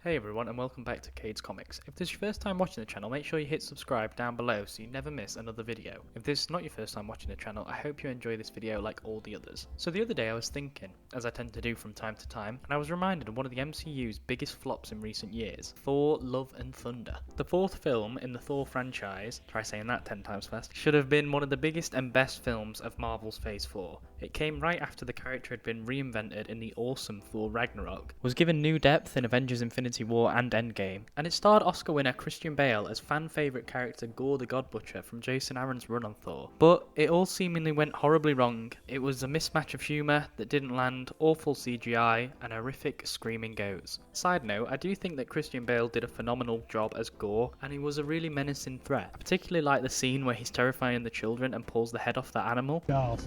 Hey everyone, and welcome back to Cade's Comics. If this is your first time watching the channel, make sure you hit subscribe down below so you never miss another video. If this is not your first time watching the channel, I hope you enjoy this video like all the others. So the other day I was thinking, as I tend to do from time to time, and I was reminded of one of the MCU's biggest flops in recent years, Thor Love and Thunder. The fourth film in the Thor franchise, try saying that 10 times fast, should have been one of the biggest and best films of Marvel's Phase 4. It came right after the character had been reinvented in the awesome Thor Ragnarok, was given new depth in Avengers Infinity War and Endgame, and it starred Oscar winner Christian Bale as fan favourite character Gorr the God Butcher from Jason Aaron's run on Thor. But it all seemingly went horribly wrong. It was a mismatch of humour that didn't land, awful CGI, and horrific screaming goats. Side note, I do think that Christian Bale did a phenomenal job as Gorr, and he was a really menacing threat. I particularly like the scene where he's terrifying the children and pulls the head off the animal. Well,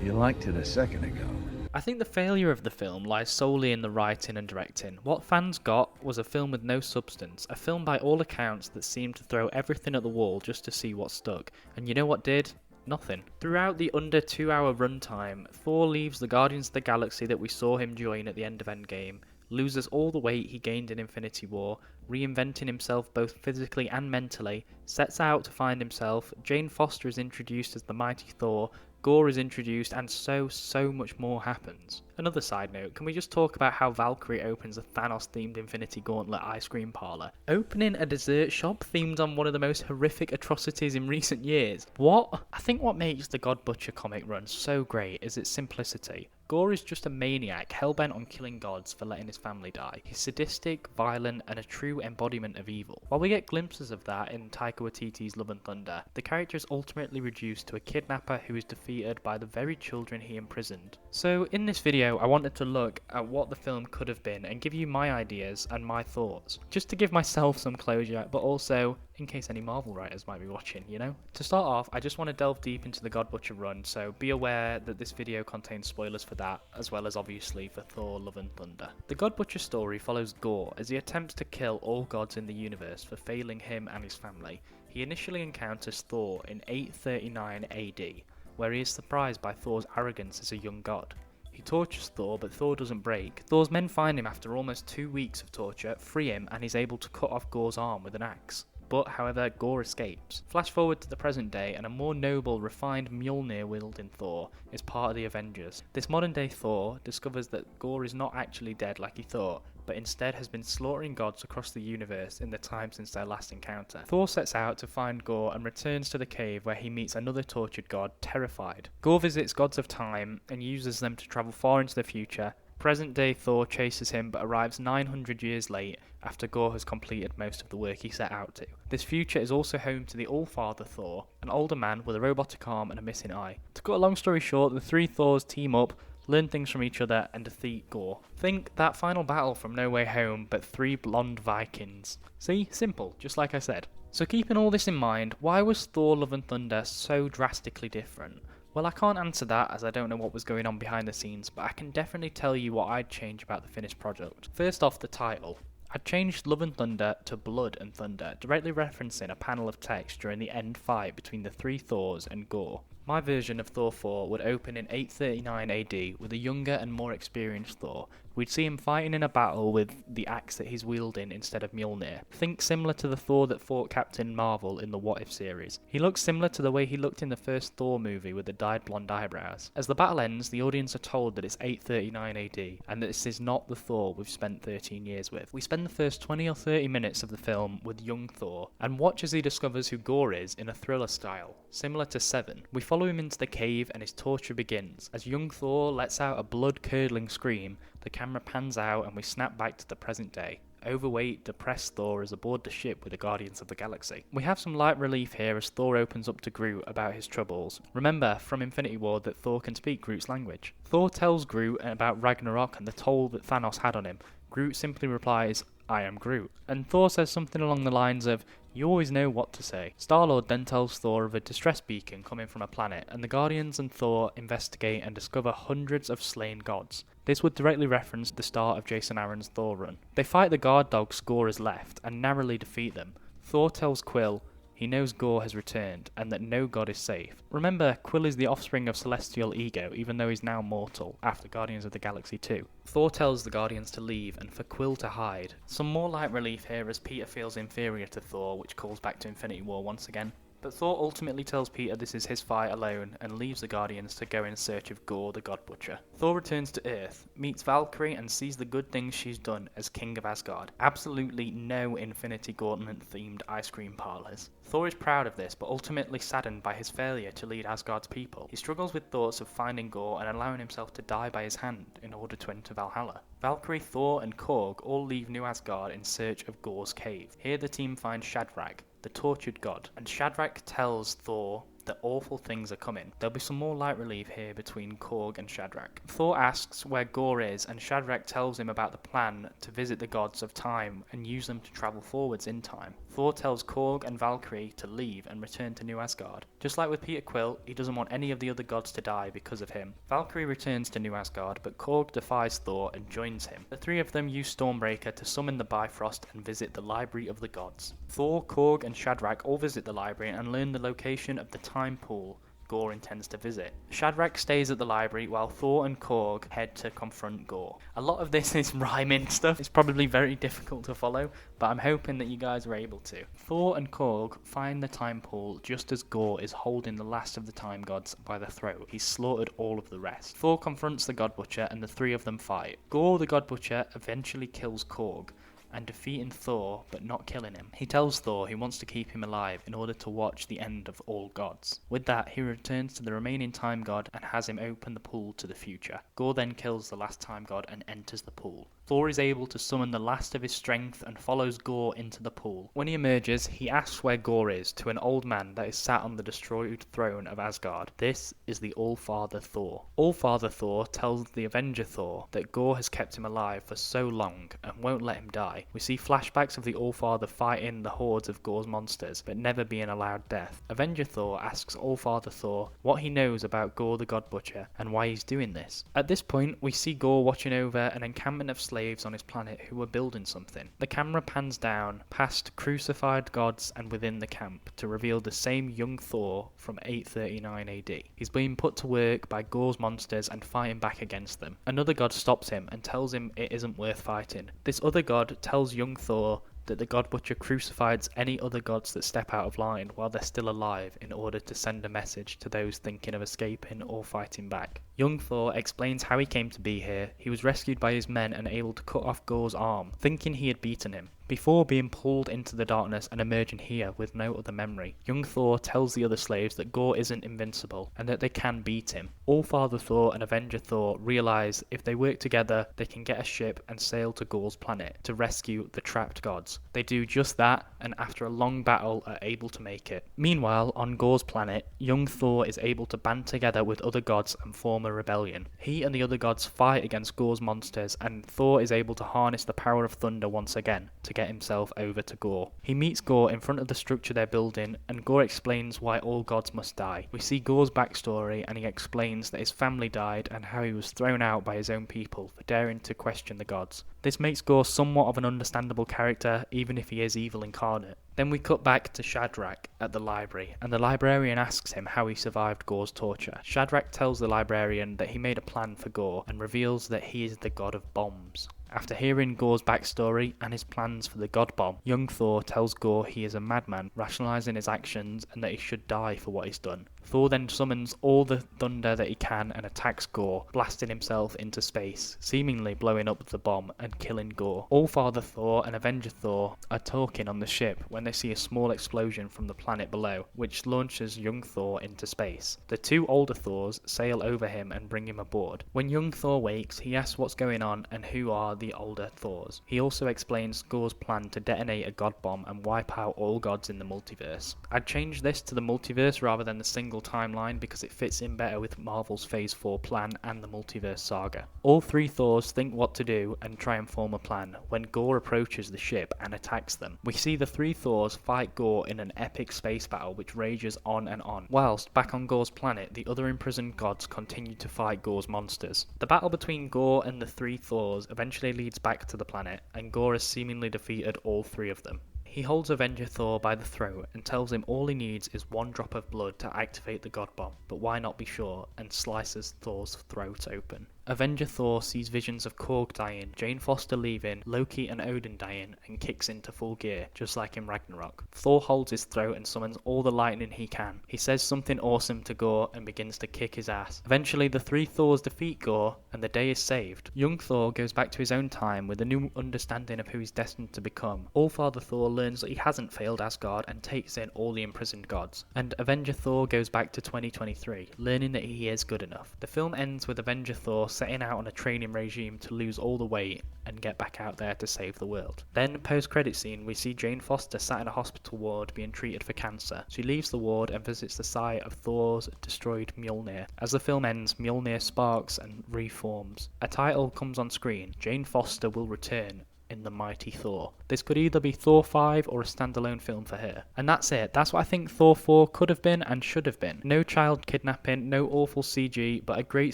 you liked it a second ago. I think the failure of the film lies solely in the writing and directing. What fans got was a film with no substance, a film by all accounts that seemed to throw everything at the wall just to see what stuck. And you know what did? Nothing. Throughout the under 2 hour runtime, Thor leaves the Guardians of the Galaxy that we saw him join at the end of Endgame, loses all the weight he gained in Infinity War, reinventing himself both physically and mentally, sets out to find himself, Jane Foster is introduced as the mighty Thor, Gorr is introduced, and so much more happens. Another side note, can we just talk about how Valkyrie opens a Thanos-themed Infinity Gauntlet ice cream parlour? Opening a dessert shop themed on one of the most horrific atrocities in recent years. What? I think what makes the God Butcher comic run so great is its simplicity. Gorr is just a maniac, hell-bent on killing gods for letting his family die. He's sadistic, violent, and a true embodiment of evil. While we get glimpses of that in Taika Waititi's Love and Thunder, the character is ultimately reduced to a kidnapper who is defeated by the very children he imprisoned. So in this video, I wanted to look at what the film could have been and give you my ideas and my thoughts. Just to give myself some closure, but also in case any Marvel writers might be watching, you know? To start off, I just want to delve deep into the God Butcher run, so be aware that this video contains spoilers for that, as well as obviously for Thor Love and Thunder. The God Butcher story follows Gorr as he attempts to kill all gods in the universe for failing him and his family. He initially encounters Thor in 839 AD, where he is surprised by Thor's arrogance as a young god. He tortures Thor, but Thor doesn't break. Thor's men find him after almost 2 weeks of torture, free him, and he's able to cut off Gorr's arm with an axe. But, however, Gorr escapes. Flash forward to the present day, and a more noble, refined Mjolnir-wielding Thor is part of the Avengers. This modern-day Thor discovers that Gorr is not actually dead like he thought, but instead has been slaughtering gods across the universe in the time since their last encounter. Thor sets out to find Gorr and returns to the cave where he meets another tortured god, Terrified. Gorr visits gods of time and uses them to travel far into the future. Present-day Thor chases him but arrives 900 years late after Gorr has completed most of the work he set out to. This future is also home to the All-Father Thor, an older man with a robotic arm and a missing eye. To cut a long story short, the three Thors team up, learn things from each other, and defeat Gorr. Think that final battle from No Way Home, but 3 blonde Vikings. See? Simple, just like I said. So keeping all this in mind, why was Thor Love and Thunder so drastically different? Well, I can't answer that as I don't know what was going on behind the scenes, but I can definitely tell you what I'd change about the finished product. First off, the title. I'd changed Love and Thunder to Blood and Thunder, directly referencing a panel of text during the end fight between the 3 Thors and Gorr. My version of Thor 4 would open in 839 AD with a younger and more experienced Thor. We'd see him fighting in a battle with the axe that he's wielding instead of Mjolnir. Think similar to the Thor that fought Captain Marvel in the What If series. He looks similar to the way he looked in the first Thor movie with the dyed blonde eyebrows. As the battle ends, the audience are told that it's 839 AD and that this is not the Thor we've spent 13 years with. We spend the first 20 or 30 minutes of the film with young Thor and watch as he discovers who Gorr is in a thriller style, similar to Seven. We follow him into the cave and his torture begins. As young Thor lets out a blood-curdling scream, the camera pans out and we snap back to the present day. Overweight, depressed Thor is aboard the ship with the Guardians of the Galaxy. We have some light relief here as Thor opens up to Groot about his troubles. Remember from Infinity War that Thor can speak Groot's language. Thor tells Groot about Ragnarok and the toll that Thanos had on him. Groot simply replies, "I am Groot." And Thor says something along the lines of, "You always know what to say." Star-Lord then tells Thor of a distress beacon coming from a planet, and the Guardians and Thor investigate and discover hundreds of slain gods. This would directly reference the start of Jason Aaron's Thor run. They fight the guard dogs Gorr has left, and narrowly defeat them. Thor tells Quill He knows Gorr has returned, and that no god is safe. Remember, Quill is the offspring of celestial ego, even though he's now mortal, after Guardians of the Galaxy 2. Thor tells the Guardians to leave, and for Quill to hide. Some more light relief here as Peter feels inferior to Thor, which calls back to Infinity War once again. But Thor ultimately tells Peter this is his fight alone and leaves the Guardians to go in search of Gorr the God Butcher. Thor returns to Earth, meets Valkyrie and sees the good things she's done as King of Asgard. Absolutely no Infinity Gauntlet themed ice cream parlours. Thor is proud of this but ultimately saddened by his failure to lead Asgard's people. He struggles with thoughts of finding Gorr and allowing himself to die by his hand in order to enter Valhalla. Valkyrie, Thor and Korg all leave New Asgard in search of Gorr's cave. Here the team finds Shadrach, the tortured god, and Shadrach tells Thor that awful things are coming. There'll be some more light relief here between Korg and Shadrach. Thor asks where Gorr is, and Shadrach tells him about the plan to visit the gods of time and use them to travel forwards in time. Thor tells Korg and Valkyrie to leave and return to New Asgard. Just like with Peter Quill, he doesn't want any of the other gods to die because of him. Valkyrie returns to New Asgard, but Korg defies Thor and joins him. The three of them use Stormbreaker to summon the Bifrost and visit the Library of the Gods. Thor, Korg and Shadrach all visit the library and learn the location of the time pool Gorr intends to visit. Shadrach stays at the library while Thor and Korg head to confront Gorr. A lot of this is rhyming stuff. It's probably very difficult to follow, but I'm hoping that you guys are able to. Thor and Korg find the time pool just as Gorr is holding the last of the time gods by the throat. He's slaughtered all of the rest. Thor confronts the God Butcher and the three of them fight. Gorr the God Butcher eventually kills Korg and defeating Thor but not killing him. He tells Thor he wants to keep him alive in order to watch the end of all gods. With that, he returns to the remaining time god and has him open the pool to the future. Gorr then kills the last time god and enters the pool. Thor is able to summon the last of his strength and follows Gorr into the pool. When he emerges, he asks where Gorr is to an old man that is sat on the destroyed throne of Asgard. This is the All-Father Thor. All-Father Thor tells the Avenger Thor that Gorr has kept him alive for so long and won't let him die. We see flashbacks of the All-Father fighting the hordes of Gorr's monsters, but never being allowed death. Avenger Thor asks All-Father Thor what he knows about Gorr the God Butcher and why he's doing this. At this point, we see Gorr watching over an encampment of slaves on his planet who are building something. The camera pans down, past crucified gods and within the camp, to reveal the same young Thor from 839 AD. He's being put to work by Gorr's monsters and fighting back against them. Another god stops him and tells him it isn't worth fighting. This other god tells young Thor that the God Butcher crucifies any other gods that step out of line while they're still alive in order to send a message to those thinking of escaping or fighting back. Young Thor explains how he came to be here. He was rescued by his men and able to cut off Gorr's arm, thinking he had beaten him, before being pulled into the darkness and emerging here with no other memory. Young Thor tells the other slaves that Gorr isn't invincible and that they can beat him. All-Father Thor and Avenger Thor realise if they work together they can get a ship and sail to Gorr's planet to rescue the trapped gods. They do just that and after a long battle are able to make it. Meanwhile, on Gorr's planet, young Thor is able to band together with other gods and form a rebellion. He and the other gods fight against Gorr's monsters and Thor is able to harness the power of thunder once again to get himself over to Gorr. He meets Gorr in front of the structure they're building and Gorr explains why all gods must die. We see Gorr's backstory and he explains that his family died and how he was thrown out by his own people for daring to question the gods. This makes Gorr somewhat of an understandable character even if he is evil incarnate. Then we cut back to Shadrach at the library, and the librarian asks him how he survived Gorr's torture. Shadrach tells the librarian that he made a plan for Gorr, and reveals that he is the god of bombs. After hearing Gorr's backstory and his plans for the God Bomb, young Thor tells Gorr he is a madman, rationalising his actions and that he should die for what he's done. Thor then summons all the thunder that he can and attacks Gorr, blasting himself into space, seemingly blowing up the bomb and killing Gorr. All-Father Thor and Avenger Thor are talking on the ship when they see a small explosion from the planet below, which launches young Thor into space. The two older Thors sail over him and bring him aboard. When young Thor wakes, he asks what's going on and who are the older Thors. He also explains Gorr's plan to detonate a god bomb and wipe out all gods in the multiverse. I'd change this to the multiverse rather than the single timeline because it fits in better with Marvel's Phase 4 plan and the multiverse saga. All three Thors think what to do and try and form a plan when Gorr approaches the ship and attacks them. We see the three Thors fight Gorr in an epic space battle which rages on and on. Whilst back on Gorr's planet, the other imprisoned gods continue to fight Gorr's monsters. The battle between Gorr and the three Thors eventually leads back to the planet, and Gorr has seemingly defeated all three of them. He holds Avenger Thor by the throat and tells him all he needs is one drop of blood to activate the God Bomb, but why not be sure, and slices Thor's throat open. Avenger Thor sees visions of Korg dying, Jane Foster leaving, Loki and Odin dying, and kicks into full gear, just like in Ragnarok. Thor holds his throat and summons all the lightning he can. He says something awesome to Gorr and begins to kick his ass. Eventually the three Thors defeat Gorr and the day is saved. Young Thor goes back to his own time with a new understanding of who he's destined to become. All-Father Thor learns that he hasn't failed Asgard and takes in all the imprisoned gods. And Avenger Thor goes back to 2023, learning that he is good enough. The film ends with Avenger Thor setting out on a training regime to lose all the weight and get back out there to save the world. Then, post-credit scene, we see Jane Foster sat in a hospital ward being treated for cancer. She leaves the ward and visits the site of Thor's destroyed Mjolnir. As the film ends, Mjolnir sparks and reforms. A title comes on screen: Jane Foster will return in the mighty Thor. This could either be Thor 5 or a standalone film for her. And that's it. That's what I think Thor 4 could have been and should have been. No child kidnapping, no awful CG, but a great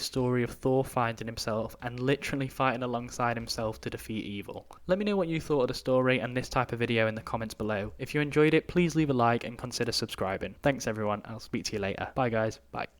story of Thor finding himself and literally fighting alongside himself to defeat evil. Let me know what you thought of the story and this type of video in the comments below. If you enjoyed it, please leave a like and consider subscribing. Thanks everyone. I'll speak to you later. Bye guys. Bye.